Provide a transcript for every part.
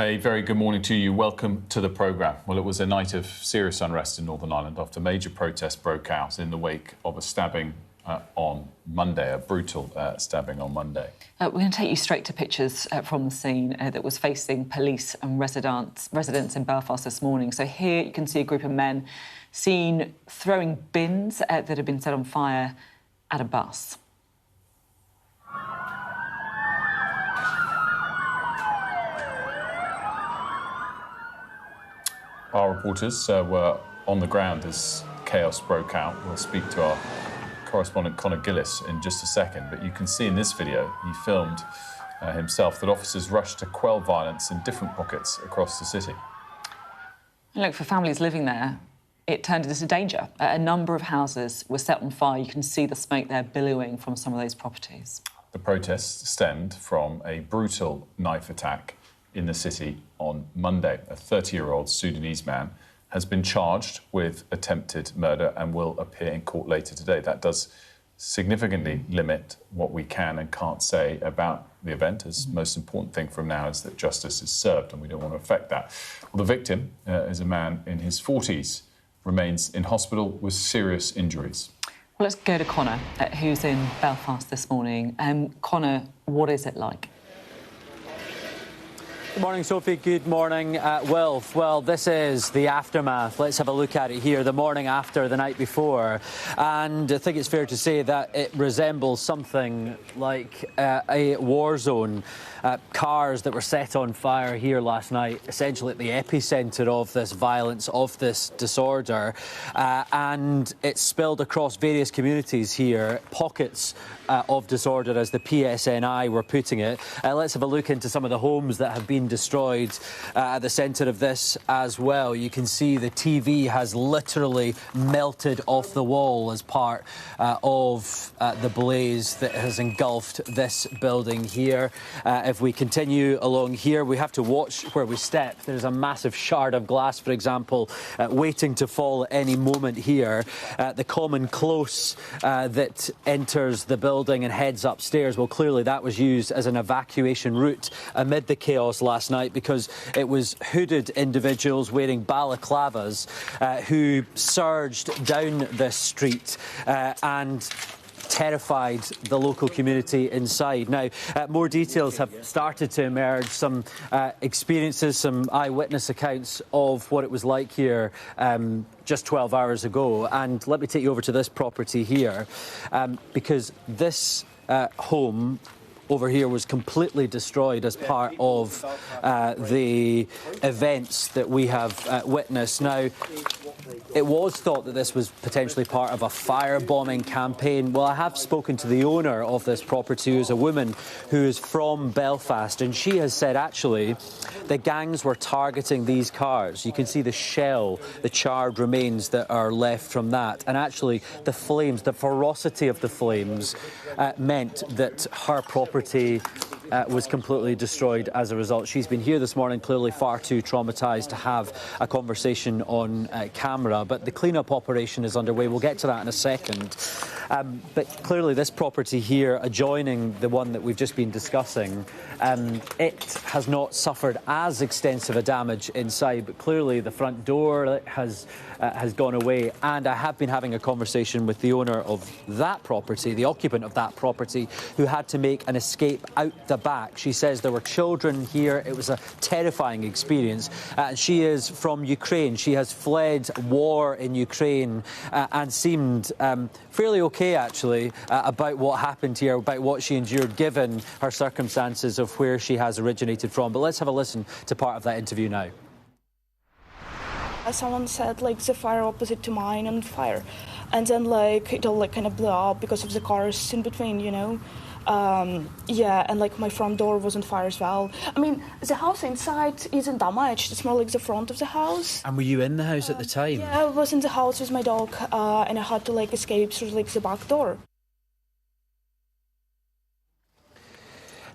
A very good morning to you. Welcome to the programme. Well, it was a night of serious unrest in Northern Ireland after major protests broke out in the wake of a stabbing on Monday, a brutal stabbing on Monday. We're going to take you straight to pictures from the scene that was facing police and residents in Belfast this morning. So here you can see a group of men seen throwing bins that had been set on fire at a bus. Our reporters were on the ground as chaos broke out. We'll speak to our correspondent Conor Gillis in just a second, but you can see in this video, he filmed himself, that officers rushed to quell violence in different pockets across the city. And look, for families living there, it turned into danger. A number of houses were set on fire. You can see the smoke there billowing from some of those properties. The protests stemmed from a brutal knife attack in the city on Monday. A 30-year-old Sudanese man has been charged with attempted murder and will appear in court later today. That does significantly limit what we can and can't say about the event, as the most important thing from now is that justice is served, and we don't want to affect that. Well, the victim is a man in his 40s, remains in hospital with serious injuries. Well, let's go to Conor, who's in Belfast this morning. Conor, what is it like? Good morning, Sophie. Good morning, Wilf. Well, this is the aftermath. Let's have a look at it here, the morning after the night before. And I think it's fair to say that it resembles something like a war zone. Cars that were set on fire here last night, essentially at the epicentre of this violence, of this disorder. And it spilled across various communities here, pockets of disorder, as the PSNI were putting it. Let's have a look into some of the homes that have been destroyed at the centre of this as well. You can see the TV has literally melted off the wall as part of the blaze that has engulfed this building here. If we continue along here, we have to watch where we step. There's a massive shard of glass, for example, waiting to fall at any moment here. The common close that enters the building and heads upstairs, well, clearly that was used as an evacuation route amid the chaos last night, because it was hooded individuals wearing balaclavas who surged down this street and terrified the local community inside. Now, more details have started to emerge, some experiences, some eyewitness accounts of what it was like here just 12 hours ago. And let me take you over to this property here, because this home over here was completely destroyed as part of the events that we have witnessed. Now, it was thought that this was potentially part of a firebombing campaign. Well, I have spoken to the owner of this property, who is a woman who is from Belfast, and she has said, actually, the gangs were targeting these cars. You can see the shell, the charred remains that are left from that. And actually, the flames, the ferocity of the flames meant that her property was completely destroyed as a result. She's been here this morning, clearly far too traumatised to have a conversation on camera, but the clean-up operation is underway. We'll get to that in a second. But clearly this property here, adjoining the one that we've just been discussing, it has not suffered as extensive a damage inside, but clearly the front door has gone away. And I have been having a conversation with the owner of that property, the occupant of that property, who had to make an escape out the back. She says there were children here. It was a terrifying experience. She is from Ukraine. She has fled war in Ukraine and seemed fairly okay, actually, about what happened here, about what she endured, given her circumstances of where she has originated from. But let's have a listen to part of that interview now. Someone said, like, the fire opposite to mine on fire, and then, like, it all, like, kind of blew up because of the cars in between, you know. Yeah, and, like, my front door was on fire as well. I mean, the house inside isn't damaged. It's more like the front of the house. And were you in the house at the time? Yeah, I was in the house with my dog, and I had to, like, escape through, like, the back door.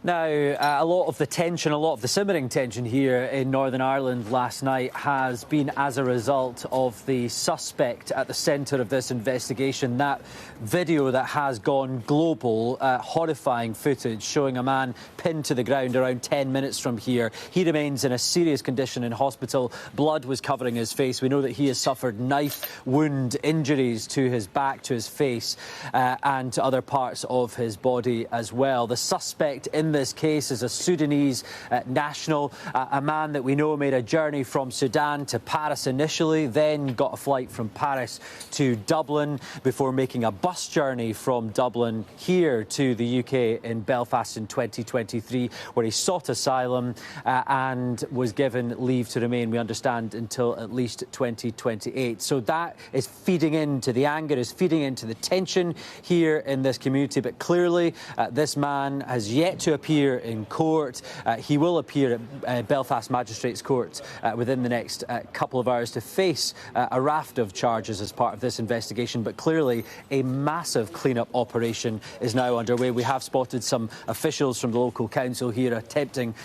Now, a lot of the tension, a lot of the simmering tension here in Northern Ireland last night has been as a result of the suspect at the centre of this investigation. That video that has gone global, horrifying footage showing a man pinned to the ground around 10 minutes from here. He remains in a serious condition in hospital. Blood was covering his face. We know that he has suffered knife wound injuries to his back, to his face, and to other parts of his body as well. The suspect in this case is a Sudanese national, a man that we know made a journey from Sudan to Paris initially, then got a flight from Paris to Dublin before making a bus journey from Dublin here to the UK in Belfast in 2023, where he sought asylum and was given leave to remain, we understand, until at least 2028. So that is feeding into the anger, is feeding into the tension here in this community. But clearly, this man has yet to appear in court. He will appear at Belfast Magistrates Court within the next couple of hours to face a raft of charges as part of this investigation. But clearly, a massive clean-up operation is now underway. We have spotted some officials from the local council here attempting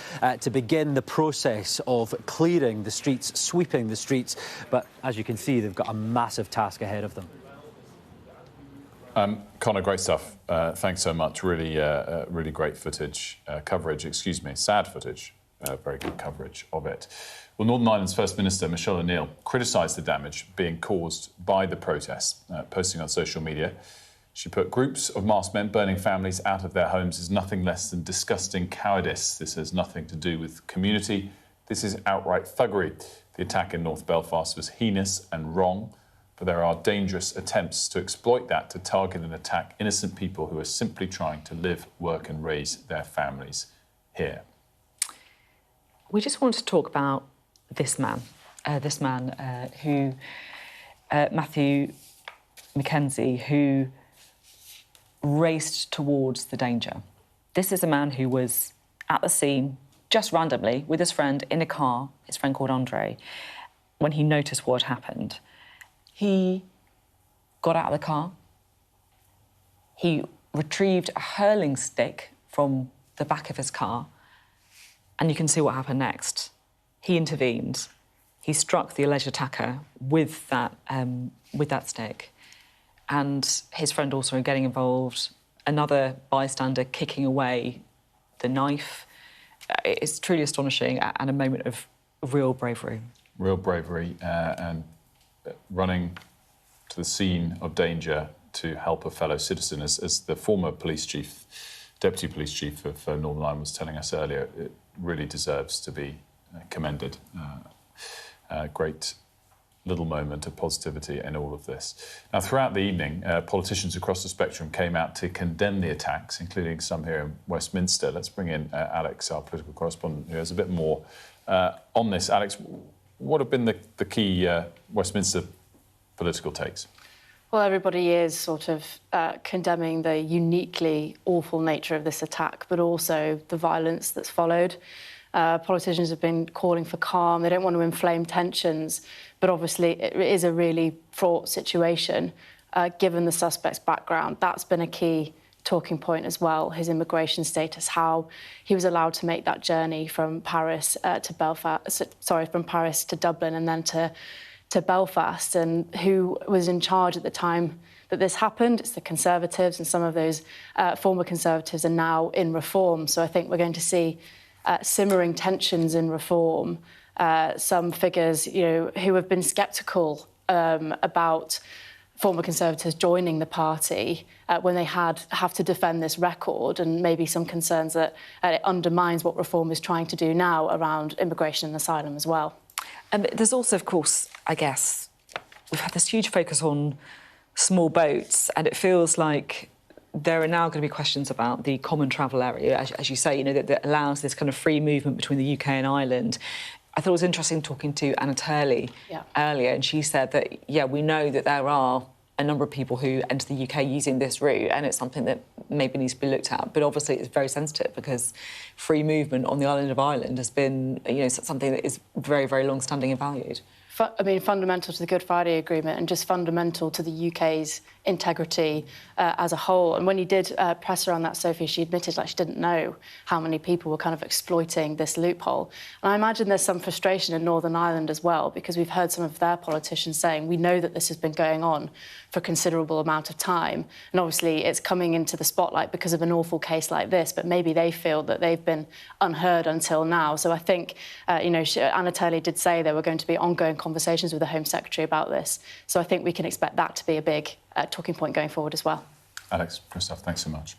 to begin the process of clearing the streets, sweeping the streets. But as you can see, they've got a massive task ahead of them. Conor, great stuff. Thanks so much. Really, really great footage, coverage, excuse me, sad footage. Very good coverage of it. Well, Northern Ireland's First Minister, Michelle O'Neill, criticised the damage being caused by the protests, posting on social media. She put, "Groups of masked men burning families out of their homes is nothing less than disgusting cowardice. This has nothing to do with community. This is outright thuggery. The attack in North Belfast was heinous and wrong, but there are dangerous attempts to exploit that to target and attack innocent people who are simply trying to live, work and raise their families here." We just want to talk about this man who, Matthew Mackenzie, who raced towards the danger. This is a man who was at the scene just randomly with his friend in a car, his friend called Andre, when he noticed what had happened. He got out of the car, he retrieved a hurling stick from the back of his car, and you can see what happened next. He intervened. He struck the alleged attacker with that stick, and his friend also getting involved, another bystander kicking away the knife. It's truly astonishing and a moment of real bravery. Real bravery and running to the scene of danger to help a fellow citizen. As the former police chief, deputy police chief of Northern Ireland was telling us earlier, it really deserves to be commended. Great little moment of positivity in all of this. Now, throughout the evening, politicians across the spectrum came out to condemn the attacks, including some here in Westminster. Let's bring in Alex, our political correspondent, who has a bit more on this. Alex, what have been the key Westminster political takes? Well, everybody is sort of condemning the uniquely awful nature of this attack, but also the violence that's followed. Politicians have been calling for calm. They don't want to inflame tensions, but obviously it is a really fraught situation, given the suspect's background. That's been a key talking point as well, his immigration status, how he was allowed to make that journey from Paris from Paris to Dublin and then to Belfast, and who was in charge at the time that this happened. It's the Conservatives, and some of those former Conservatives are now in Reform. So I think we're going to see simmering tensions in Reform. Some figures, who have been sceptical about former Conservatives joining the party when they have to defend this record, and maybe some concerns that it undermines what Reform is trying to do now around immigration and asylum as well. And there's also, of course, I guess, we've had this huge focus on small boats, and it feels like there are now going to be questions about the common travel area, as you say, that allows this kind of free movement between the UK and Ireland. I thought it was interesting talking to Anna Turley earlier, and she said that, we know that there are a number of people who enter the UK using this route, and it's something that maybe needs to be looked at. But obviously it's very sensitive because free movement on the island of Ireland has been, something that is very, very long-standing and valued. fundamental to the Good Friday Agreement and just fundamental to the UK's integrity as a whole. And when you did press her on that, Sophie, she admitted she didn't know how many people were kind of exploiting this loophole. And I imagine there's some frustration in Northern Ireland as well, because we've heard some of their politicians saying, we know that this has been going on for a considerable amount of time. And obviously it's coming into the spotlight because of an awful case like this, but maybe they feel that they've been unheard until now. So I think, Anna Turley did say there were going to be ongoing conversations with the Home Secretary about this. So I think we can expect that to be a big talking point going forward as well. Alex, Christoph, thanks so much.